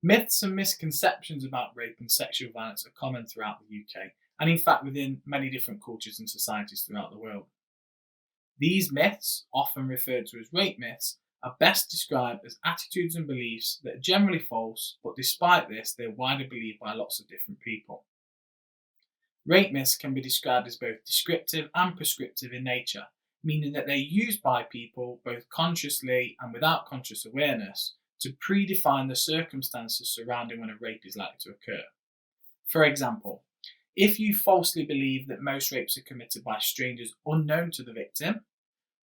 Myths and misconceptions about rape and sexual violence are common throughout the UK, and in fact within many different cultures and societies throughout the world. These myths, often referred to as rape myths, are best described as attitudes and beliefs that are generally false, but despite this, they're widely believed by lots of different people. Rape myths can be described as both descriptive and prescriptive in nature, meaning that they're used by people both consciously and without conscious awareness to predefine the circumstances surrounding when a rape is likely to occur. For example, if you falsely believe that most rapes are committed by strangers unknown to the victim,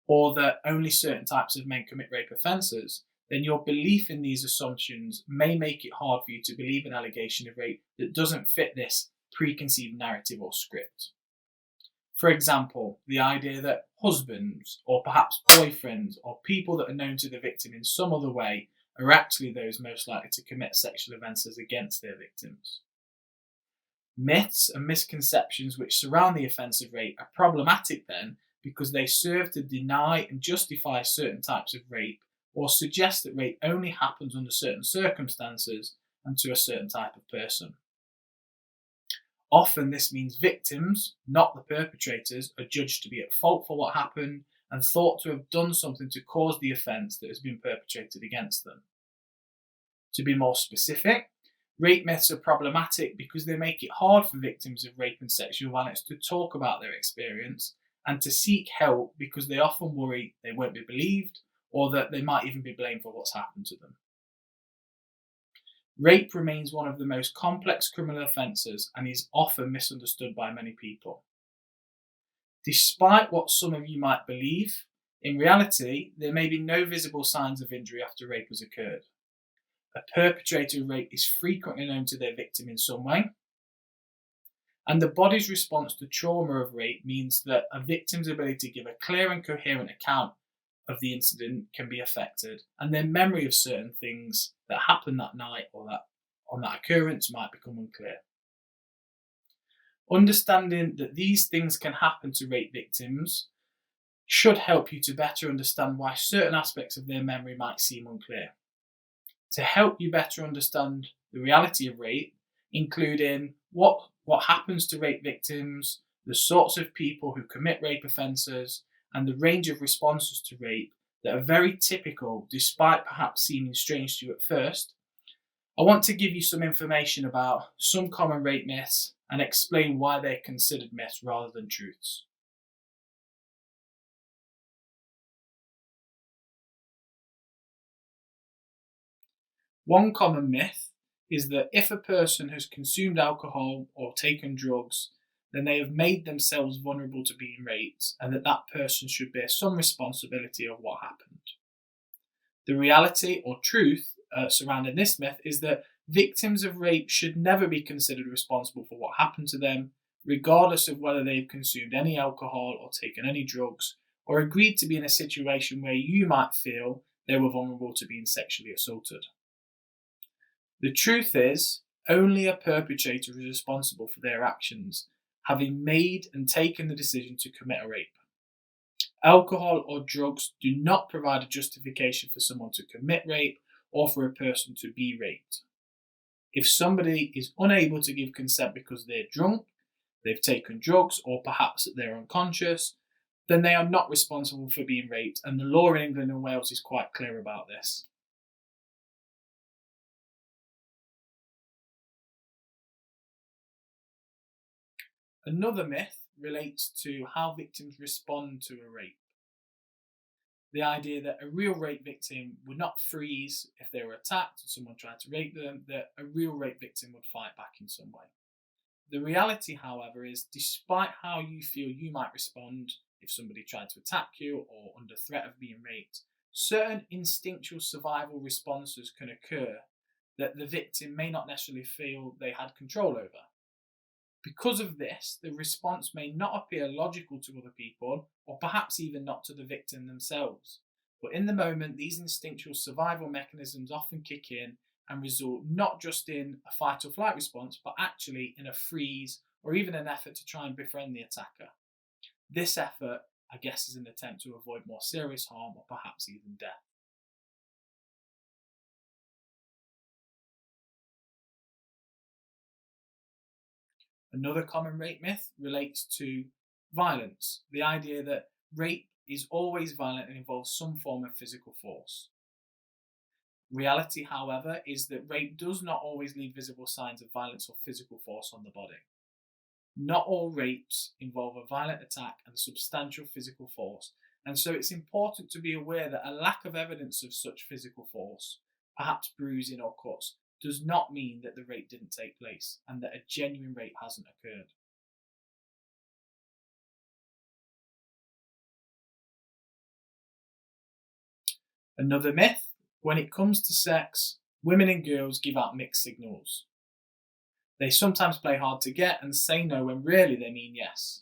or that only certain types of men commit rape offences, then your belief in these assumptions may make it hard for you to believe an allegation of rape that doesn't fit this preconceived narrative or script. For example, the idea that husbands, or perhaps boyfriends, or people that are known to the victim in some other way are actually those most likely to commit sexual offences against their victims. Myths and misconceptions which surround the offence of rape are problematic then because they serve to deny and justify certain types of rape or suggest that rape only happens under certain circumstances and to a certain type of person. Often this means victims, not the perpetrators, are judged to be at fault for what happened and thought to have done something to cause the offence that has been perpetrated against them. To be more specific, rape myths are problematic because they make it hard for victims of rape and sexual violence to talk about their experience and to seek help because they often worry they won't be believed or that they might even be blamed for what's happened to them. Rape remains one of the most complex criminal offences and is often misunderstood by many people. Despite what some of you might believe, in reality, there may be no visible signs of injury after rape has occurred. A perpetrator of rape is frequently known to their victim in some way, and the body's response to trauma of rape means that a victim's ability to give a clear and coherent account of the incident can be affected, and their memory of certain things that happened that night or that on that occurrence might become unclear. Understanding that these things can happen to rape victims should help you to better understand why certain aspects of their memory might seem unclear. To help you better understand the reality of rape, including what happens to rape victims, the sorts of people who commit rape offences, and the range of responses to rape that are very typical despite perhaps seeming strange to you at first, I want to give you some information about some common rape myths and explain why they're considered myths rather than truths. One common myth is that if a person has consumed alcohol or taken drugs, then they have made themselves vulnerable to being raped and that person should bear some responsibility of what happened. The reality or truth surrounding this myth is that victims of rape should never be considered responsible for what happened to them, regardless of whether they've consumed any alcohol or taken any drugs, or agreed to be in a situation where you might feel they were vulnerable to being sexually assaulted. The truth is, only a perpetrator is responsible for their actions, having made and taken the decision to commit a rape. Alcohol or drugs do not provide a justification for someone to commit rape or for a person to be raped. If somebody is unable to give consent because they're drunk, they've taken drugs, or perhaps they're unconscious, then they are not responsible for being raped, and the law in England and Wales is quite clear about this. Another myth relates to how victims respond to a rape. The idea that a real rape victim would not freeze if they were attacked or someone tried to rape them, that a real rape victim would fight back in some way. The reality, however, is despite how you feel you might respond if somebody tried to attack you or under threat of being raped, certain instinctual survival responses can occur that the victim may not necessarily feel they had control over. Because of this, the response may not appear logical to other people, or perhaps even not to the victim themselves. But in the moment, these instinctual survival mechanisms often kick in and result not just in a fight or flight response, but actually in a freeze or even an effort to try and befriend the attacker. This effort, I guess, is an attempt to avoid more serious harm or perhaps even death. Another common rape myth relates to violence, the idea that rape is always violent and involves some form of physical force. Reality, however, is that rape does not always leave visible signs of violence or physical force on the body. Not all rapes involve a violent attack and substantial physical force, and so it's important to be aware that a lack of evidence of such physical force, perhaps bruising or cuts, does not mean that the rape didn't take place and that a genuine rape hasn't occurred. Another myth: when it comes to sex, women and girls give out mixed signals. They sometimes play hard to get and say no when really they mean yes.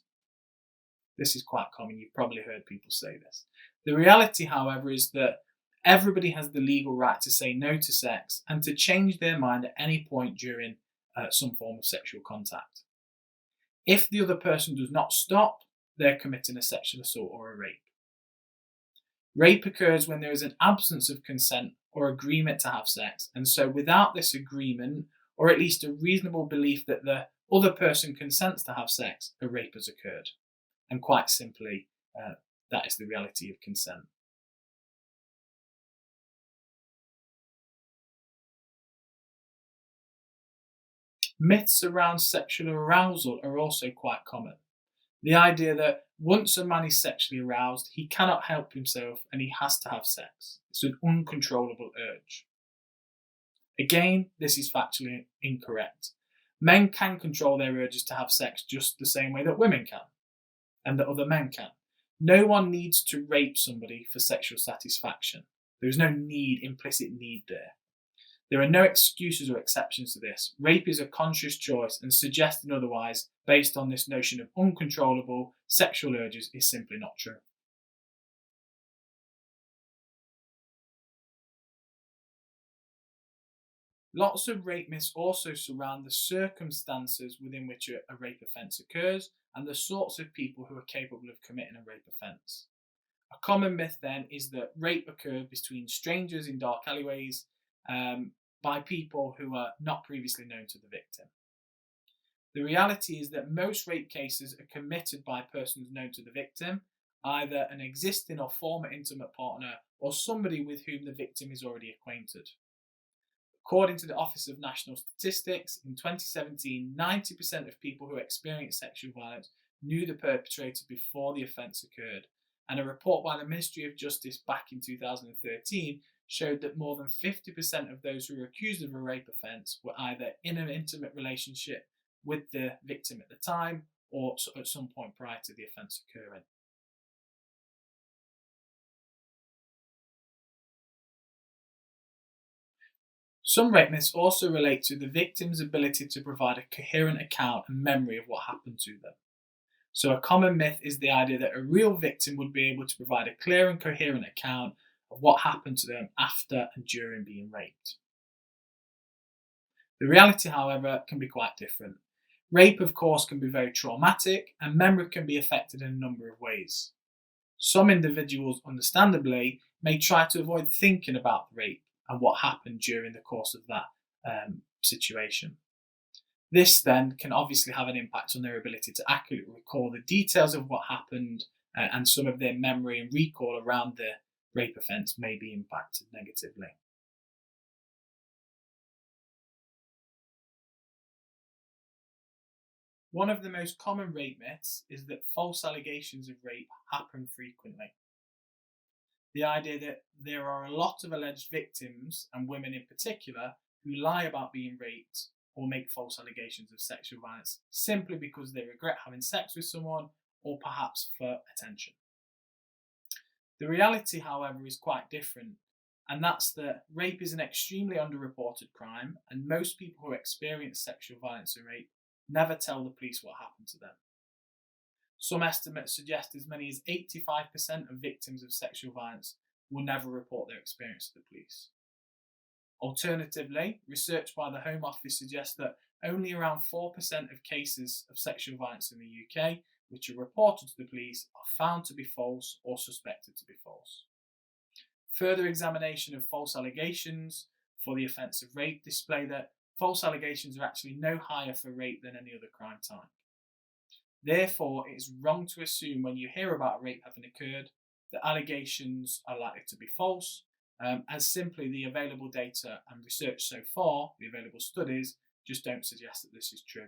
This is quite common, you've probably heard people say this. The reality, however, is that everybody has the legal right to say no to sex and to change their mind at any point during some form of sexual contact. If the other person does not stop, they're committing a sexual assault or a rape. Rape occurs when there is an absence of consent or agreement to have sex, and so without this agreement, or at least a reasonable belief that the other person consents to have sex, a rape has occurred. And quite simply, that is the reality of consent. Myths around sexual arousal are also quite common. The idea that once a man is sexually aroused, he cannot help himself and he has to have sex. It's an uncontrollable urge. Again, this is factually incorrect. Men can control their urges to have sex just the same way that women can, and that other men can. No one needs to rape somebody for sexual satisfaction. There is no implicit need there. There are no excuses or exceptions to this. Rape is a conscious choice, and suggesting otherwise, based on this notion of uncontrollable sexual urges, is simply not true. Lots of rape myths also surround the circumstances within which a rape offence occurs and the sorts of people who are capable of committing a rape offence. A common myth then is that rape occurred between strangers in dark alleyways by people who are not previously known to the victim. The reality is that most rape cases are committed by persons known to the victim, either an existing or former intimate partner or somebody with whom the victim is already acquainted. According to the Office of National Statistics, in 2017, 90% of people who experienced sexual violence knew the perpetrator before the offence occurred. And a report by the Ministry of Justice back in 2013 showed that more than 50% of those who were accused of a rape offence were either in an intimate relationship with the victim at the time or at some point prior to the offence occurring. Some rape myths also relate to the victim's ability to provide a coherent account and memory of what happened to them. So a common myth is the idea that a real victim would be able to provide a clear and coherent account of what happened to them after and during being raped. The reality, however, can be quite different. Rape, of course, can be very traumatic, and memory can be affected in a number of ways. Some individuals, understandably, may try to avoid thinking about the rape and what happened during the course of that situation. This then can obviously have an impact on their ability to accurately recall the details of what happened, and some of their memory and recall around the rape offence may be impacted negatively. One of the most common rape myths is that false allegations of rape happen frequently. The idea that there are a lot of alleged victims, and women in particular, who lie about being raped or make false allegations of sexual violence simply because they regret having sex with someone or perhaps for attention. The reality, however, is quite different, and that's that rape is an extremely underreported crime, and most people who experience sexual violence and rape never tell the police what happened to them. Some estimates suggest as many as 85% of victims of sexual violence will never report their experience to the police. Alternatively, research by the Home Office suggests that only around 4% of cases of sexual violence in the UK, which are reported to the police, are found to be false or suspected to be false. Further examination of false allegations for the offence of rape display that false allegations are actually no higher for rape than any other crime type. Therefore, it is wrong to assume when you hear about a rape having occurred that allegations are likely to be false, as simply the available data and research so far, the available studies, just don't suggest that this is true.